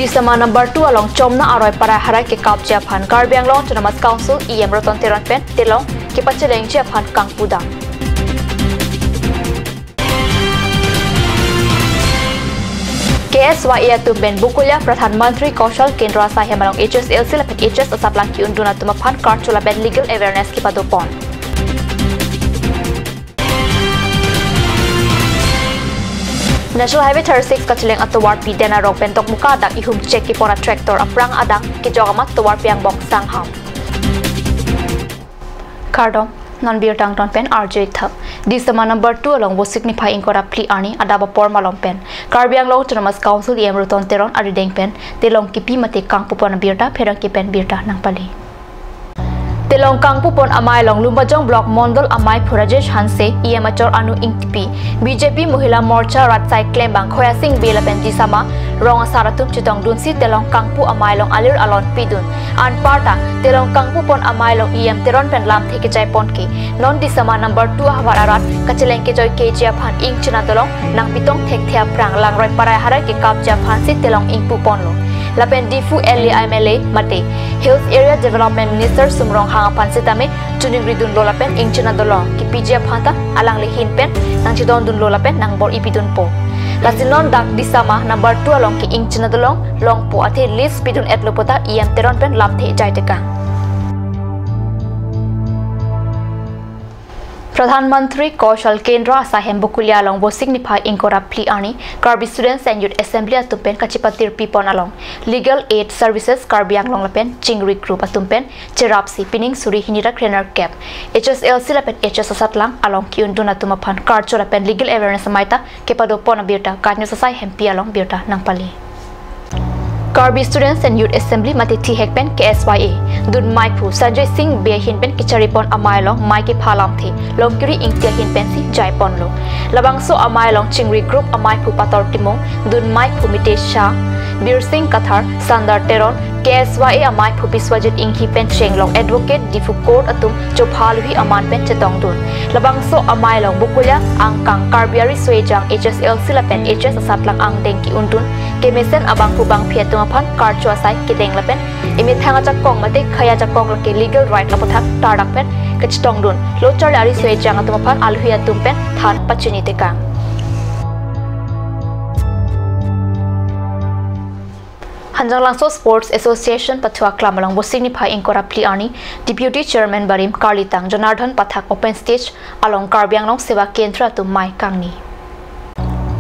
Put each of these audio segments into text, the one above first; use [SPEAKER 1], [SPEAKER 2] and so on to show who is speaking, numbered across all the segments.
[SPEAKER 1] di sama number 2 along chomna aroi para harai ke kap ja phan Karbi Anglong Autonomous Council EM roton teron pen telong ke pacheleng ja phan kangpuda KSYE tu ben bukulya Pradhan Mantri Kaushal Kendra Sahe malong HSLC lapet HS asaplang ki unduna tuma phan karchula ben legal awareness ki padopon National Highway 36 kacheleng atowar pi dena rok pentok muka dak ihum check ki pona tractor aprang adang ki jogamat towar piang bok sangham Kardom non bir tang ton pen RJ thap di sama number 2 along wo signify inkora pli ani adaba por malom pen Karbi Anglong Autonomous Council em roton teron arideng pen telong ki pi mate kang pupon birta pherang ki pen birta nang pali Telong kang pupon amai long Lumbajong Block Mondol amai Purajesh Hanse Iamachor anu ingtipi BJP Mohila Morcha Ratsai Klembang Khoya Singh Bela Penji sama rong asaratum chitong dunsi telong kangpu amai long alir alon pidun an parta telong kangpu pon amai long iam teron pen lam theke jai pon ki non di sama number 2 hawararat kacheleng ke joy KJ phan ing china telong nang pitong thek thea prang lang roi parai harai ke kap ja phan si telong ing pu pon lo lapen difu LAMLA mate Hills Area Development Minister Sumrong Hangapan Sitame Tuning Ridun Lolapen Ing China Dolong Ki PJ Phanta Alang Lehin Pen Nang Chidon Dun Lolapen Nang Bor Ipidun Po Lasinon Dak Disama number 2 along Ki Ing China Dolong Long Po Ate List Pidun Etlopota Iam Teron Pen Lamthe Jai Teka Pradhan Mantri Kaushal Kendra Sahem Bukulya along wo signify inkora pli ani Karbi Students and Youth Assembly atupen kachipatir pipon along Legal Aid Services Karbi Anglong lapen Chingri Group atumpen Cherapsi Pining Suri Hinira Krener Cap HSLC lapen HS Asatlang along Kiunduna Tumapan Karcho lapen Legal Awareness Maita Kepado Pona Birta Kanyo Sasai Hempi along Birta Nangpali Karbi Students and Youth Assembly mati thi hekpen KSYE dun maipu Sanjay Singh be hinpen kicharipon amailong maiki phalam thi longkiri ingtia hinpen si jaipon lo labangso amailong Chingri Group amaipu pator timong dun maipu Mitesh Shah Bir Singh Kathar Sandar Teron KSYE amaipu Biswajit Inghi pen chenglong Advocate Difu Court atum chophalhi aman pen chetong dun labangso amailong bukulya angkang Karbiari Swejang HSLC lapen HS asatlang angdeng ki undun kemesen abang pubang phiatu phan karchwa sai kideng lapen imi thanga jakong mate khaya jakong lake legal right lapothak tarak pen kachitong dun lochar lari swe jang atuma phan alhuya tumpen than pachini teka Hanjang Langso Sports Association Pathua Klamalang wo signify inkora pli ani Deputy Chairman Barim Karlitang Janardhan Pathak open stage along Karbi Anglong Seva Kendra tu Mai Kangni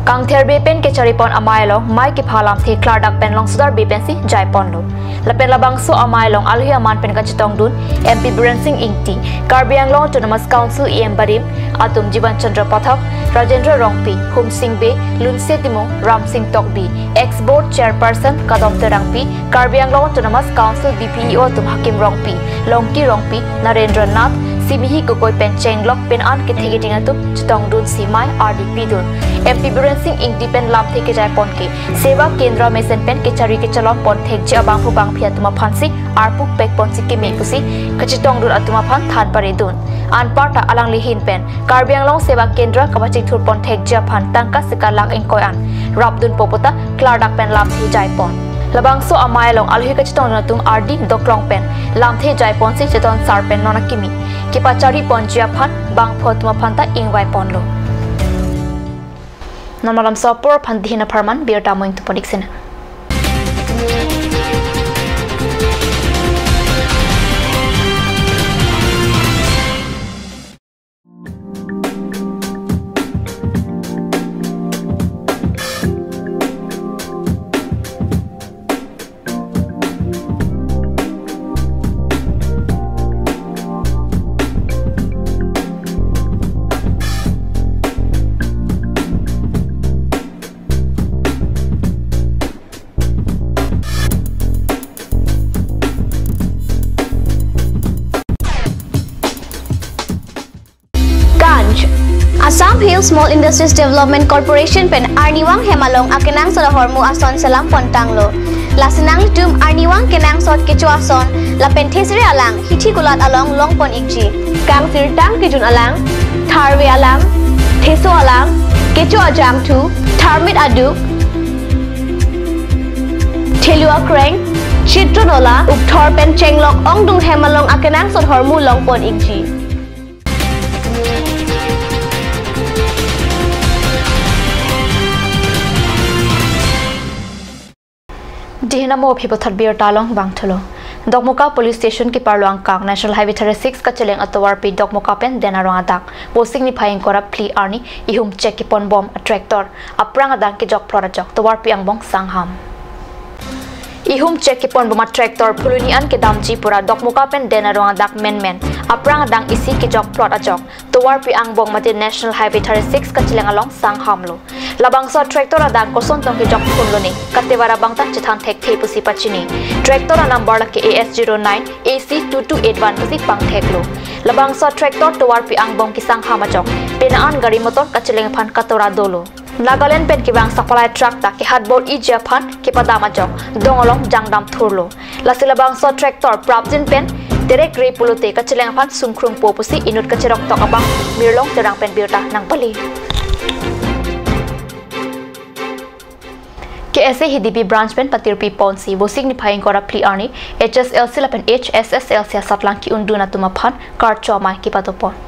[SPEAKER 1] Kangther bepen ke charipon amailong mai ki phalam the klardak pen long sudar bepen si jaipon lo lapen labang so amailong alhia man pen ka chitong dun MP Biren Singh Ingti Karbi Anglong Autonomous Council EM Barim atum Jiban Chandra Pathak Rajendra Rongpi Hum Singh Be Lunse Timo Ram Singh Tokbi ex board chairperson Kadom Terangpi Karbi Anglong Autonomous Council BPEO tum Hakim Rongpi Longki Rongpi Narendra Nath Simihi Gokoi pen chenglok pen an ke thege dinga tu chitong dun simai RDP dun MP Biren Singh Ingti pen lam theke jai pon ke seva kendra mesen pen ke chari ke chalom pon thek je abang hu bang phia tuma phansi arpu pek pon si ke me kusi kachitong dun atuma phan than pare dun an parta alang lihin pen Karbi Anglong seva kendra kabachik thur pon thek je phan tangka sika lak engkoi an rabdun popota klardak pen lam thi jai pon labangso amailong alhi kachitong natung RD doklong pen lam the jai pon si cheton sar pen nona kimi kipachari pon jia phan bang photuma phan ta ingwai pon lo Namalam Sopor Pandhina Parman Bir Tamoing to Podixin.
[SPEAKER 2] Assam Hills Small Industries Development Corporation pen Arniwang Hemalong akenang sa hormu ason salam pontanglo. Lasinang tum Arniwang kenang sot kecu ason la penthesri alang hithi kulat along long pon ikji. Kang sirtang kijun alang tharwe alang theso alang kecu ajam tu tharmit aduk Thelua Kreng Chitronola Ukthor pen Chenglok Ongdung Hemalong akenang sot hormu longpon ingji
[SPEAKER 1] Dihinamo phibo thatbir talong bangtholo Dokmoka Police Station ki parluang kang National Highway 36 ka cheleng atawar pi Dokmoka pen denarong adak posing ni phaing korap pli arni ihum check ki pon bom a tractor aprang adang ki jok project tawar pi angbong sangham ihum check ki pon bom a tractor phulunian ke damji pura Dokmoka pen denarong adak men aprang adang isi ki jok plot ajok tawar pi angbong mati National Highway 36 ka cheleng along sangham lo labangsa tractor adang koson tong ki jok phuluni katewara bangtan chithan thek the pusi pachini tractor number la ke AS09 AC2281 pusi pang thek lo labangsa tractor tawar pi angbong ki sangham ajok penaan gari motor ka cheleng phan katora dolo Nagaland pen ki bang supply truck ta ki hatbol i Japan ki padama jok dongolong jangdam thurlo lasila bangsa tractor prapjin pen direct re pulute ka cheleng phan sumkrung po pusi inut ka cherok tok abang mirlong terang pen birta nang pali KSA HDB branch pen patirpi ponsi bo signifying kora pli arni HSLC la pen HSSLC satlang ki unduna tuma phan kar chomai ki patopon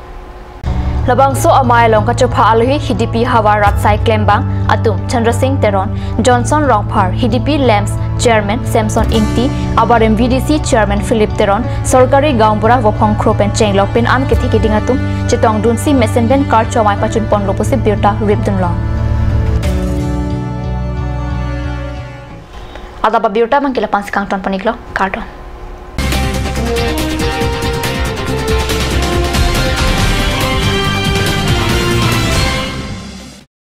[SPEAKER 1] Labangso amai long ka chopha alhi HDP hawa ratsai klembang atum Chandra Singh Teron Johnson Rongphar HDP Lamps Chairman Samson Ingti abar MVDC Chairman Philip Teron Sorkari Gaumbura Wopong Kropen Chenglok pen an kethi kedingatum chetong dunsi mesenben kar chomai pachun pon loposi birta ripdun long Adaba biurta mangkila pansikang ton paniklo karton